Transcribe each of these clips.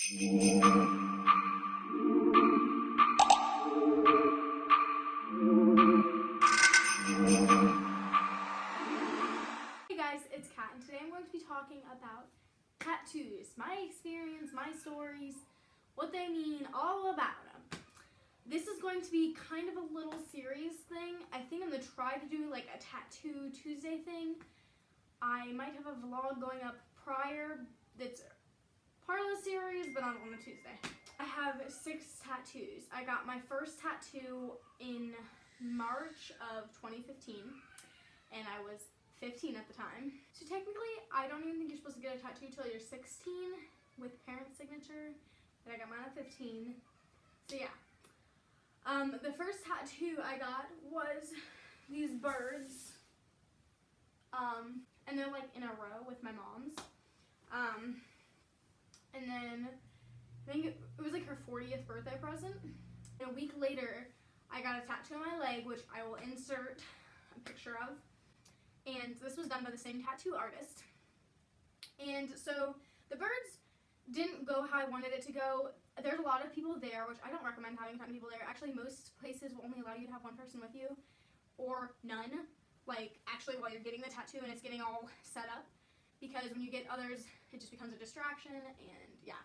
Hey guys, it's Kat, and today I'm going to be talking about tattoos, my experience, my stories, what they mean, all about them. This is going to be kind of a little serious thing. I think I'm going to try to do like a Tattoo Tuesday thing. I might have a vlog going up prior that's part of the series, but not on a Tuesday. I have 6 tattoos. I got my first tattoo in March of 2015, and I was 15 at the time. So technically, I don't even think you're supposed to get a tattoo till you're 16 with parent signature, but I got mine at 15. So yeah. The first tattoo I got was these birds, and they're like in a row with my mom's. And then I think it was like her 40th birthday present. And a week later, I got a tattoo on my leg, which I will insert a picture of. And this was done by the same tattoo artist. And so the birds didn't go how I wanted it to go. There's a lot of people there, which I don't recommend having a ton of people there. Actually, most places will only allow you to have one person with you, or none. Like, actually, while you're getting the tattoo and it's getting all set up. Because when you get others, it just becomes a distraction, and yeah.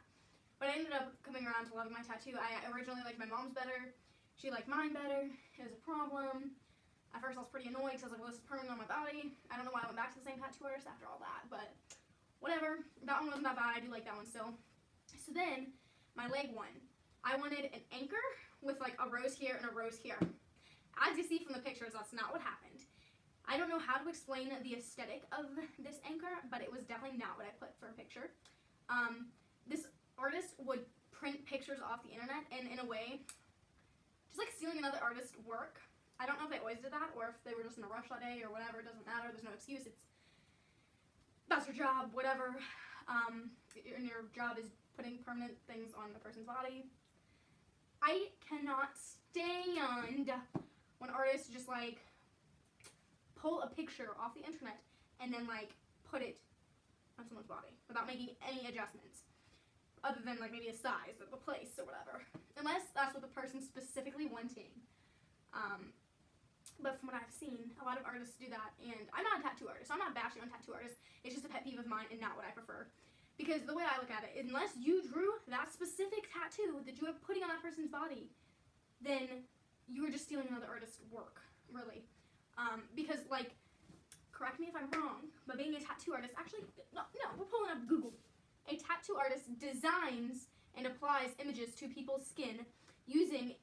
But I ended up coming around to loving my tattoo. I originally liked my mom's better. She liked mine better. It was a problem. At first I was pretty annoyed because I was like, well, this is permanent on my body. I don't know why I went back to the same tattoo artist after all that, but whatever. That one wasn't that bad. I do like that one still. So then, my leg one. I wanted an anchor with like a rose here and a rose here. As you see from the pictures, that's not what happened. I don't know how to explain the aesthetic of this anchor, but it was definitely not what I put for a picture. This artist would print pictures off the internet, and in a way, just like stealing another artist's work. I don't know if they always did that, or if they were just in a rush that day, or whatever. It doesn't matter. There's no excuse. That's your job, whatever. And your job is putting permanent things on the person's body. I cannot stand when artists just like pull a picture off the internet and then like put it on someone's body without making any adjustments other than like maybe a size or the place or whatever, unless that's what the person's specifically wanting. But from what I've seen, a lot of artists do that, and I'm not a tattoo artist, so I'm not bashing on tattoo artists. It's just a pet peeve of mine and not what I prefer, because the way I look at it, unless you drew that specific tattoo that you are putting on that person's body, then you are just stealing another artist's work, really. Because, like, correct me if I'm wrong, but being a tattoo artist, actually, no, we're pulling up Google. A tattoo artist designs and applies images to people's skin using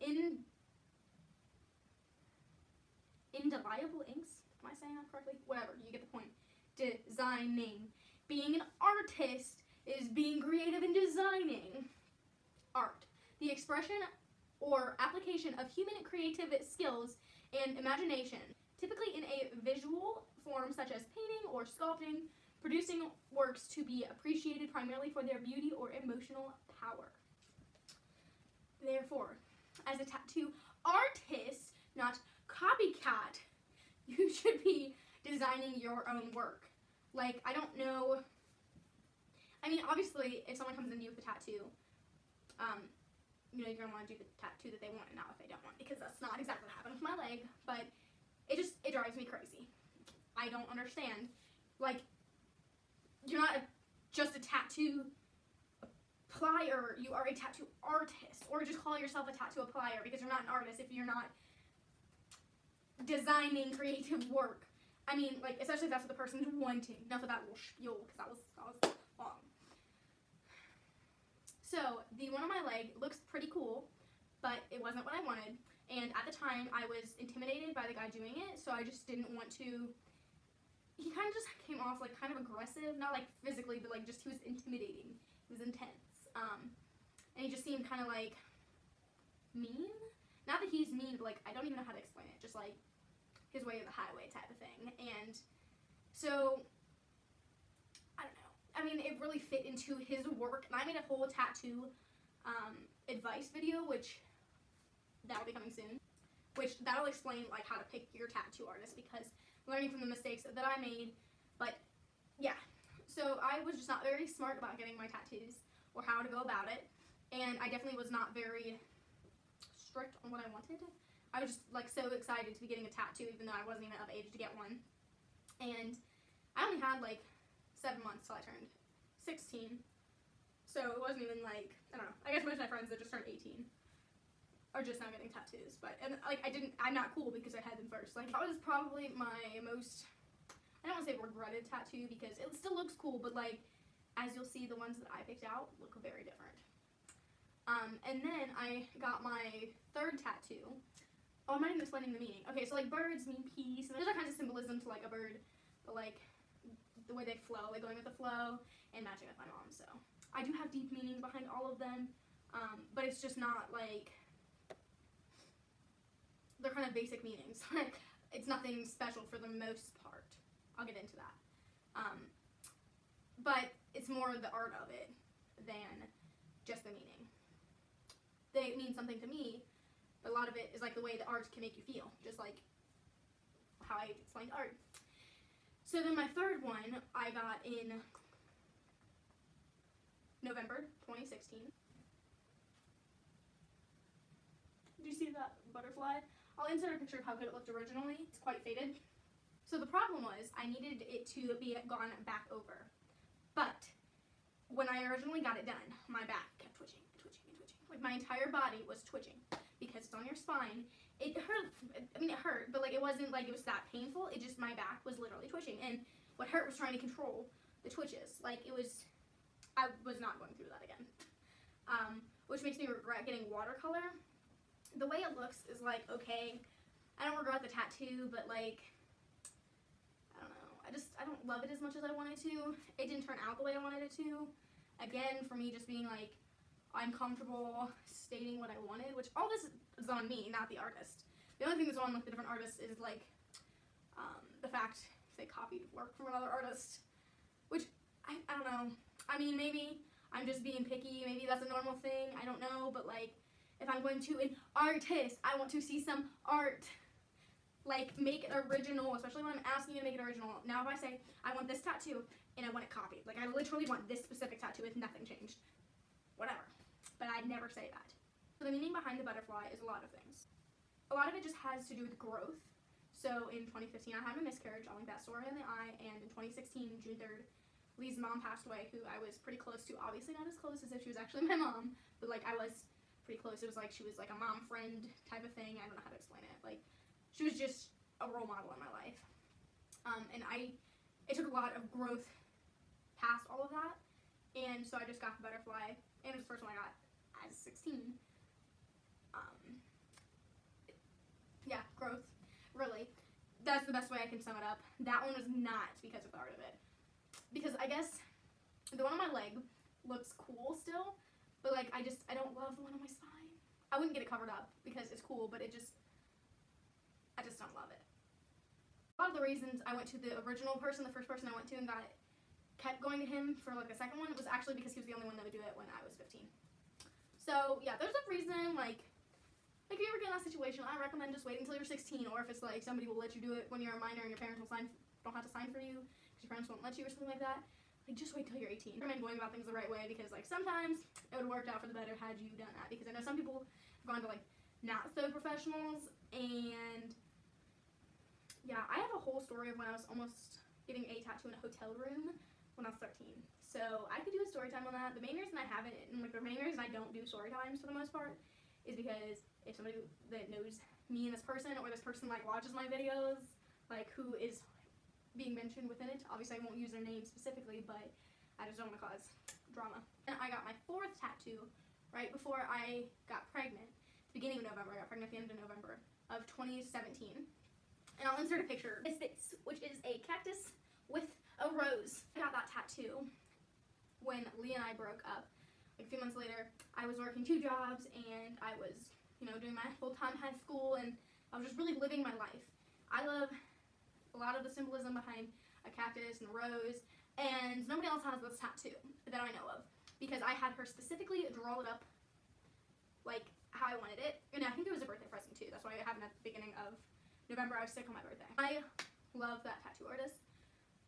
indelible inks. Am I saying that correctly? Whatever, you get the point. Designing. Being an artist is being creative and designing art. The expression or application of human creative skills and imagination, typically in a visual form such as painting or sculpting, producing works to be appreciated primarily for their beauty or emotional power. Therefore, as a tattoo artist, not copycat, you should be designing your own work. Like, I don't know, I mean, obviously, if someone comes in you with a tattoo, you know, you're going to want to do the tattoo that they want and not what they don't want, because that's not exactly what happened with my leg, but it drives me crazy. I don't understand. Like, you're not just a tattoo applier, you are a tattoo artist, or just call yourself a tattoo applier, because you're not an artist if you're not designing creative work. I mean, like, especially if that's what the person's wanting. Enough of that little spiel, because that was long. So, the one on my leg looks pretty cool, but it wasn't what I wanted. And at the time, I was intimidated by the guy doing it, so I just didn't want to. He kind of just came off like kind of aggressive, not like physically, but like just he was intimidating. He was intense. And he just seemed kind of like mean. Not that he's mean, but like I don't even know how to explain it. Just like his way of the highway type of thing. And so I don't know. I mean, it really fit into his work, and I made a whole tattoo advice video, which that'll be coming soon, which that'll explain like how to pick your tattoo artist, because learning from the mistakes that I made. But yeah, so I was just not very smart about getting my tattoos. or how to go about it. And I definitely was not very strict on what I wanted. I was just like so excited to be getting a tattoo, even though I wasn't even of age to get one. And I only had like 7 months till I turned 16. So it wasn't even like, I don't know, I guess most of my friends that just turned 18 are just now getting tattoos. But, and like, I'm not cool because I had them first. Like, that was probably my most, I don't want to say regretted tattoo because it still looks cool, but like, as you'll see, the ones that I picked out look very different. And then I got my third tattoo. Oh, I'm not even explaining the meaning. Okay, so like birds mean peace, and there's all kinds of symbolism to like a bird, but like the way they flow, like going with the flow and matching with my mom. So I do have deep meanings behind all of them, but it's just not like, they're kind of basic meanings. It's nothing special for the most part. I'll get into that. But it's more the art of it than just the meaning. They mean something to me, but a lot of it is like the way the art can make you feel, just like how I explained art. So then my third one I got in November 2016. Did you see that butterfly? I'll insert a picture of how good it looked originally. It's quite faded. So the problem was I needed it to be gone back over. But when I originally got it done, my back kept twitching and twitching and twitching. Like my entire body was twitching because it's on your spine. It hurt. I mean, it hurt, but like it wasn't like it was that painful. It just, my back was literally twitching. And what hurt was trying to control the twitches. Like it was, I was not going through that again. Which makes me regret getting watercolor. The way it looks is like, okay, I don't regret the tattoo, but like, I don't know. I don't love it as much as I wanted to. It didn't turn out the way I wanted it to. Again, for me just being like, I'm comfortable stating what I wanted, which all this is on me, not the artist. The only thing that's on like the different artists is like, the fact they copied work from another artist, which I don't know. I mean, maybe I'm just being picky. Maybe that's a normal thing. I don't know, but like, if I'm going to an artist, I want to see some art. Like, make it original, especially when I'm asking you to make it original. Now, if I say, I want this tattoo, and I want it copied, like, I literally want this specific tattoo if nothing changed. Whatever. But I'd never say that. So the meaning behind the butterfly is a lot of things. A lot of it just has to do with growth. So in 2015, I had a miscarriage. I'll link that story in the eye. And in 2016, June 3rd, Lee's mom passed away, who I was pretty close to. Obviously not as close as if she was actually my mom, but like I was pretty close. It was like she was like a mom friend type of thing. I don't know how to explain it. Like she was just a role model in my life. And it took a lot of growth past all of that. And so I just got the butterfly, and it was the first one I got as 16. Yeah, growth, really. That's the best way I can sum it up. That one was not because of the art of it. Because I guess the one on my leg looks cool still, but like I don't love the one on my spine. I wouldn't get it covered up because it's cool, but I just don't love it. A lot of the reasons I went to the original person, the first person I went to and kept going to him for like the second one, was actually because he was the only one that would do it when I was 15. So yeah, there's a reason, like if you ever get in that situation, I recommend just waiting until you're 16, or if it's like somebody will let you do it when you're a minor and your parents don't have to sign for you because your parents won't let you or something like that. Like just wait till you're 18. I recommend going about things the right way because like sometimes it would have worked out for the better had you done that, because I know some people have gone to like not so professionals. And yeah, I have a whole story of when I was almost getting a tattoo in a hotel room when I was 13. So I could do a story time on that. The main reason I haven't, and like the main reason I don't do story times for the most part, is because if somebody that knows me and this person, or this person like watches my videos, like who is being mentioned within it, obviously I won't use their name specifically, but I just don't want to cause drama. And I got my fourth tattoo right before I got pregnant. At the beginning of November. I got pregnant at the end of November of 2017. And I'll insert a picture. It's this, which is a cactus with a rose. I got that tattoo when Lee and I broke up. Like a few months later, I was working 2 jobs, and I was, you know, doing my full-time high school, and I was just really living my life. I love a lot of the symbolism behind a cactus and a rose, and nobody else has this tattoo that I know of, because I had her specifically draw it up like how I wanted it. And I think it was a birthday present too. That's why I have it at the beginning of November. I was sick on my birthday. I love that tattoo artist,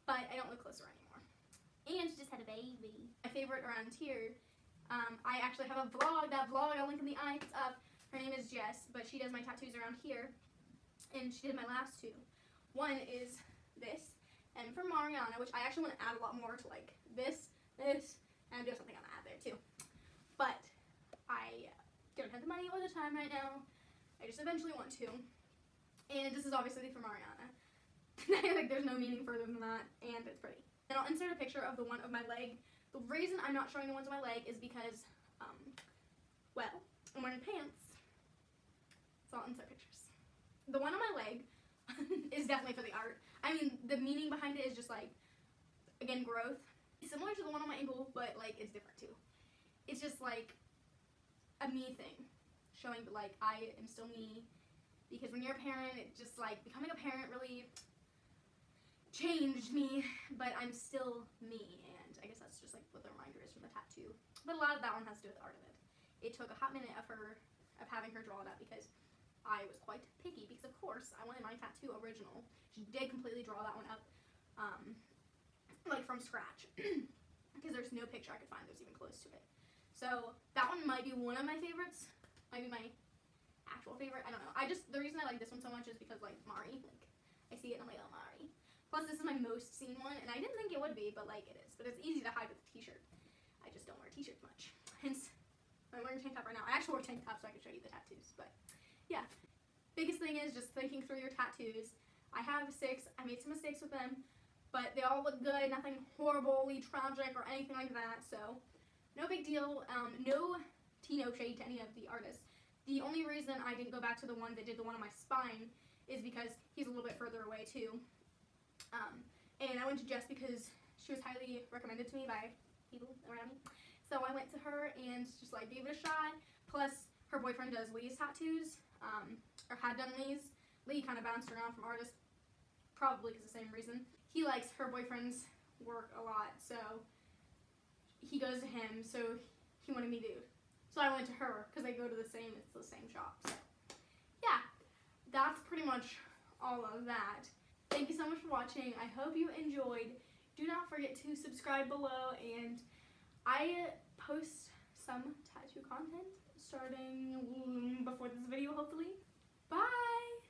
but I don't live close to her anymore. And she just had a baby. My favorite around here I actually have a vlog. That vlog, I'll link in the eye, it's up. Her name is Jess, but she does my tattoos around here. And she did my last two. One is this, and for Mariana, which I actually want to add a lot more to like this, and do something on that there too. But I don't have the money or the time right now. I just eventually want to. And this is obviously for Mariana. Like there's no meaning further than that, and it's pretty. And I'll insert a picture of the one of my leg. The reason I'm not showing the ones on my leg is because, well, I'm wearing pants, so I'll insert pictures. The one on my leg is definitely for the art. I mean, the meaning behind it is just like, again, growth. It's similar to the one on my ankle, but like it's different too. It's just like a me thing, showing that like I am still me. Because when you're a parent, it's just like becoming a parent really changed me, but I'm still me. And I guess that's just like what the reminder is from the tattoo. But a lot of that one has to do with the art of it. It took a hot minute of having her draw that because I was quite picky, because of course I wanted my tattoo original. She did completely draw that one up, like from scratch, because there's no picture I could find that was even close to it. So that one might be one of my favorites, might be my actual favorite. I don't know. The reason I like this one so much is because like Marie, like I see it and I'm like, oh Marie. Plus this is my most seen one, and I didn't think it would be, but like it is. But it's easy to hide with a t-shirt. I just don't wear t-shirts much. Hence, I'm wearing a tank top right now. I actually wore a tank top so I could show you the tattoos, but yeah. Biggest thing is just thinking through your tattoos. I have 6. I made some mistakes with them, but they all look good. Nothing horribly tragic or anything like that. So no big deal. No tea, no shade to any of the artists. The only reason I didn't go back to the one that did the one on my spine is because he's a little bit further away too. And I went to Jess because she was highly recommended to me by people around me. So I went to her and just like gave it a shot. Plus her boyfriend does Lee's tattoos, or had done Lee's. Lee kind of bounced around from artists, probably because of the same reason. He likes her boyfriend's work a lot, so he goes to him, so he wanted me to. So I went to her because it's the same shop. So yeah, that's pretty much all of that. Thank you so much for watching. I hope you enjoyed. Do not forget to subscribe below, and I post some tattoo content starting before this video, hopefully. Bye!